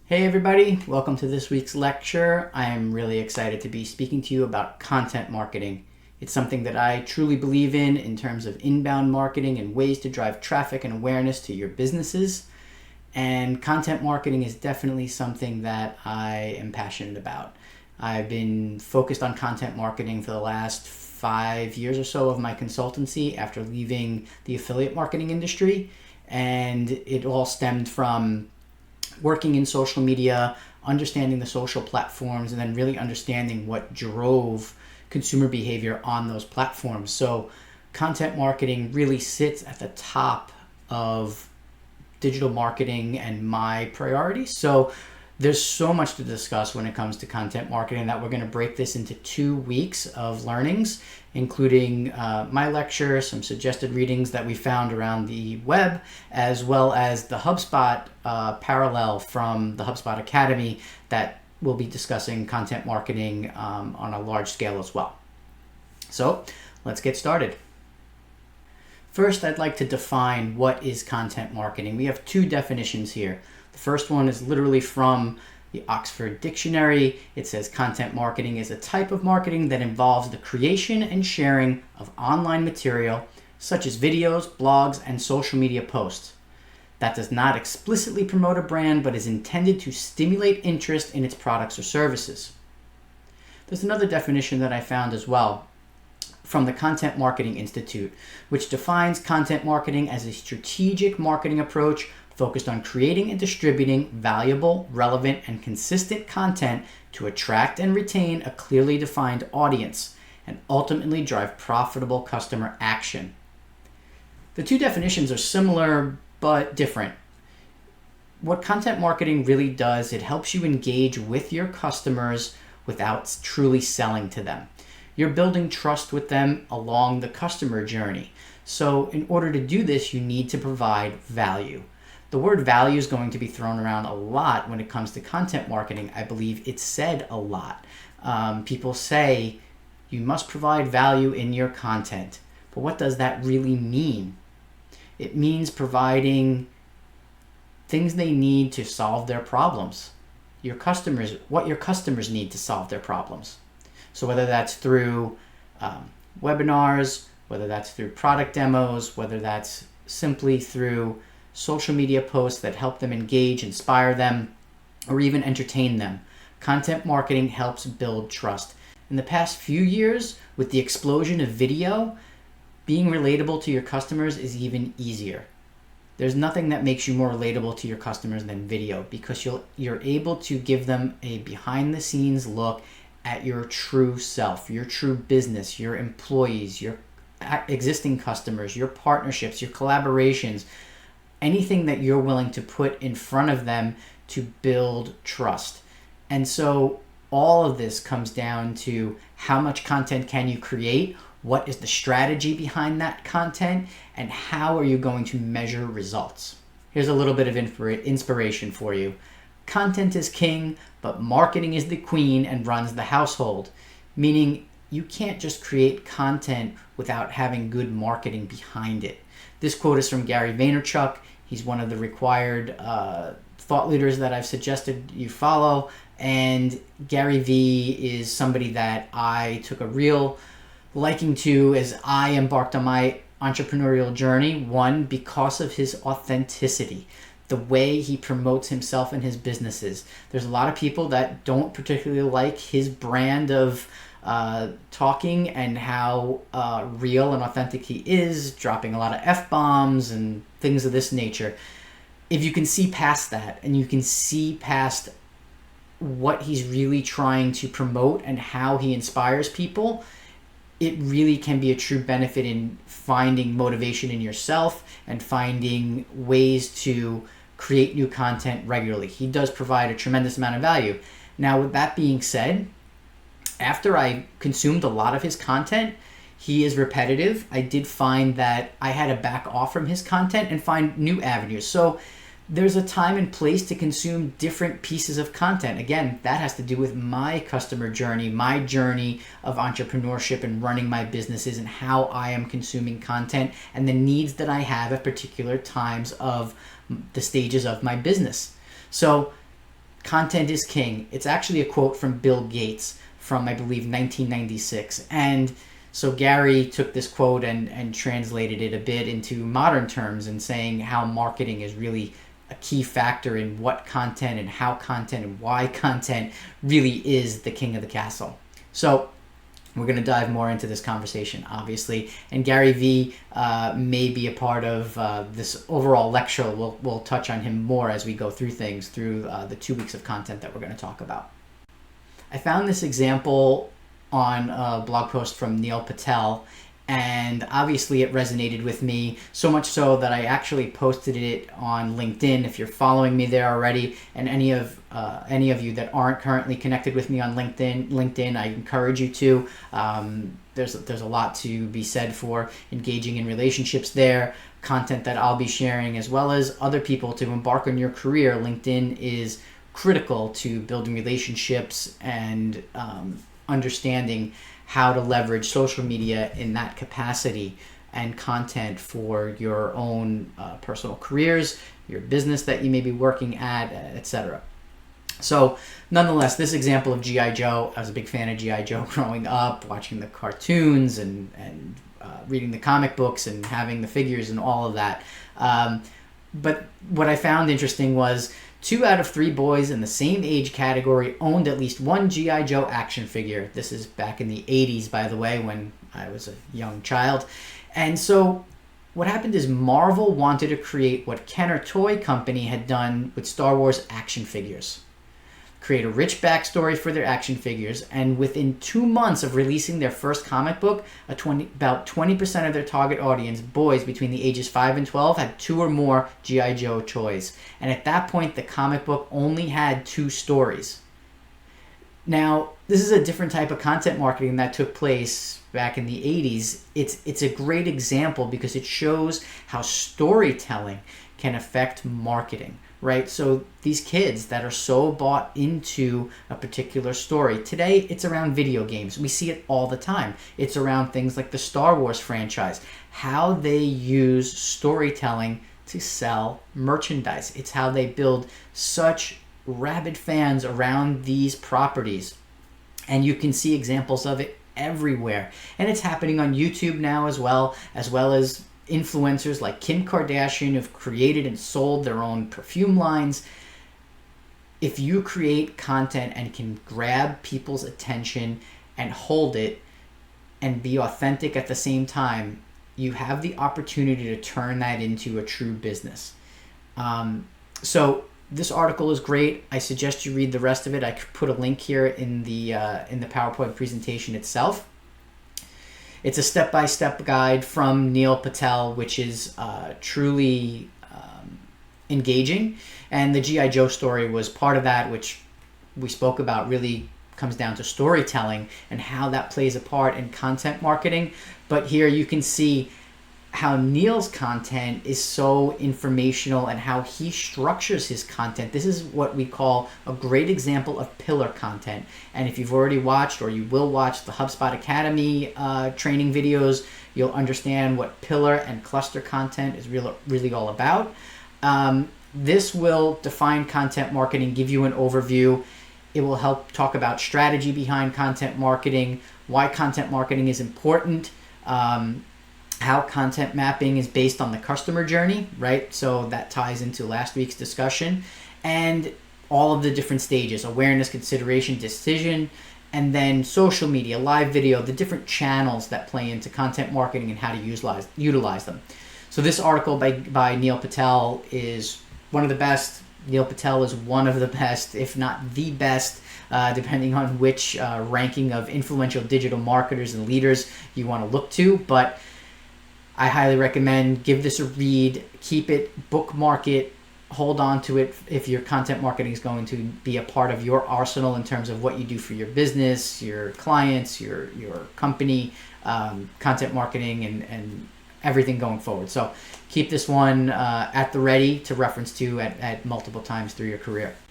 Hey everybody, welcome to this week's lecture. I am really excited to be speaking to you about content marketing. It's something that I truly believe in terms of inbound marketing and ways to drive traffic and awareness to your businesses. And content marketing is definitely something that I am passionate about. I've been focused on content marketing for the last 5 years or so of my consultancy after leaving the affiliate marketing industry. And it all stemmed from working in social media, understanding the social platforms, and then really understanding what drove consumer behavior on those platforms. So content marketing really sits at the top of digital marketing and my priorities. So there's so much to discuss when it comes to content marketing that we're going to break this into 2 weeks of learnings, including my lecture, some suggested readings that we found around the web, as well as the HubSpot parallel from the HubSpot Academy that will be discussing content marketing on a large scale as well. So let's get started. First, I'd like to define what is content marketing. We have two definitions here. The first one is literally from the Oxford Dictionary. It says content marketing is a type of marketing that involves the creation and sharing of online material, such as videos, blogs, and social media posts, that does not explicitly promote a brand but is intended to stimulate interest in its products or services. There's another definition that I found as well from the Content Marketing Institute, which defines content marketing as a strategic marketing approach focused on creating and distributing valuable, relevant, and consistent content to attract and retain a clearly defined audience and ultimately drive profitable customer action. The two definitions are similar but different. What content marketing really does, it helps you engage with your customers without truly selling to them. You're building trust with them along the customer journey. So in order to do this, you need to provide value. The word value is going to be thrown around a lot when it comes to content marketing. I believe it's said a lot. People say you must provide value in your content. But what does that really mean? It means providing things they need to solve their problems. What your customers need to solve their problems. So whether that's through webinars, whether that's through product demos, whether that's simply through social media posts that help them engage, inspire them, or even entertain them. Content marketing helps build trust. In the past few years, with the explosion of video, being relatable to your customers is even easier. There's nothing that makes you more relatable to your customers than video, because you're able to give them a behind-the-scenes look at your true self, your true business, your employees, your existing customers, your partnerships, your collaborations, anything that you're willing to put in front of them to build trust. And so all of this comes down to how much content can you create, what is the strategy behind that content, and how are you going to measure results. Here's a little bit of inspiration for you. Content is king, but marketing is the queen and runs the household. Meaning you can't just create content without having good marketing behind it. This quote is from Gary Vaynerchuk. He's one of the required thought leaders that I've suggested you follow. And Gary V is somebody that I took a real liking to as I embarked on my entrepreneurial journey. One, because of his authenticity, the way he promotes himself and his businesses. There's a lot of people that don't particularly like his brand of talking and how real and authentic he is, dropping a lot of F-bombs and things of this nature. If you can see past that and you can see past what he's really trying to promote and how he inspires people, it really can be a true benefit in finding motivation in yourself and finding ways to create new content regularly. He does provide a tremendous amount of value. Now, with that being said, after I consumed a lot of his content, he is repetitive. I did find that I had to back off from his content and find new avenues. So there's a time and place to consume different pieces of content. Again, that has to do with my customer journey, my journey of entrepreneurship and running my businesses and how I am consuming content and the needs that I have at particular times of the stages of my business. So content is king. It's actually a quote from Bill Gates from, I believe, 1996. And so Gary took this quote and translated it a bit into modern terms and saying how marketing is really a key factor in what content and how content and why content really is the king of the castle. So we're going to dive more into this conversation, obviously. And Gary Vee may be a part of this overall lecture. We'll touch on him more as we go through things through the 2 weeks of content that we're going to talk about. I found this example on a blog post from Neil Patel, and obviously it resonated with me, so much so that I actually posted it on LinkedIn. If you're following me there already, and any of you that aren't currently connected with me on LinkedIn, I encourage you to. There's a lot to be said for engaging in relationships there, content that I'll be sharing, as well as other people to embark on your career. LinkedIn is critical to building relationships and understanding how to leverage social media in that capacity and content for your own personal careers, your business that you may be working at, etc. So nonetheless, this example of G.I. Joe, I was a big fan of G.I. Joe growing up, watching the cartoons and reading the comic books and having the figures and all of that. But what I found interesting was 2 out of 3 boys in the same age category owned at least one G.I. Joe action figure. This is back in the 80s, by the way, when I was a young child. And so what happened is Marvel wanted to create what Kenner Toy Company had done with Star Wars action figures. Create a rich backstory for their action figures, and within 2 months of releasing their first comic book, about 20% of their target audience, boys between the ages 5 and 12, had 2 or more G.I. Joe toys. And at that point, the comic book only had 2 stories. Now, this is a different type of content marketing that took place back in the 80s. It's a great example because it shows how storytelling can affect marketing. Right? So these kids that are so bought into a particular story. Today, it's around video games. We see it all the time. It's around things like the Star Wars franchise. How they use storytelling to sell merchandise. It's how they build such rabid fans around these properties. And you can see examples of it everywhere. And it's happening on YouTube now as well as influencers like Kim Kardashian have created and sold their own perfume lines. If you create content and can grab people's attention and hold it and be authentic at the same time, you have the opportunity to turn that into a true business. So this article is great. I suggest you read the rest of it. I could put a link here in the PowerPoint presentation itself. It's a step-by-step guide from Neil Patel, which is truly engaging. And the G.I. Joe story was part of that, which we spoke about. Really comes down to storytelling and how that plays a part in content marketing. But here you can see how Neil's content is so informational and how he structures his content. This is what we call a great example of pillar content. And if you've already watched or you will watch the HubSpot Academy training videos, you'll understand what pillar and cluster content is really all about. This will define content marketing, give you an overview. It will help talk about strategy behind content marketing, why content marketing is important, how content mapping is based on the customer journey, right? So that ties into last week's discussion, and all of the different stages: awareness, consideration, decision, and then social media, live video, the different channels that play into content marketing and how to utilize them. So this article by Neil Patel is one of the best. Neil Patel is one of the best, if not the best, depending on which ranking of influential digital marketers and leaders you want to look to. But I highly recommend give this a read, keep it, bookmark it, hold on to it if your content marketing is going to be a part of your arsenal in terms of what you do for your business, your clients, your company, content marketing, and everything going forward. So keep this one at the ready to reference to at multiple times through your career.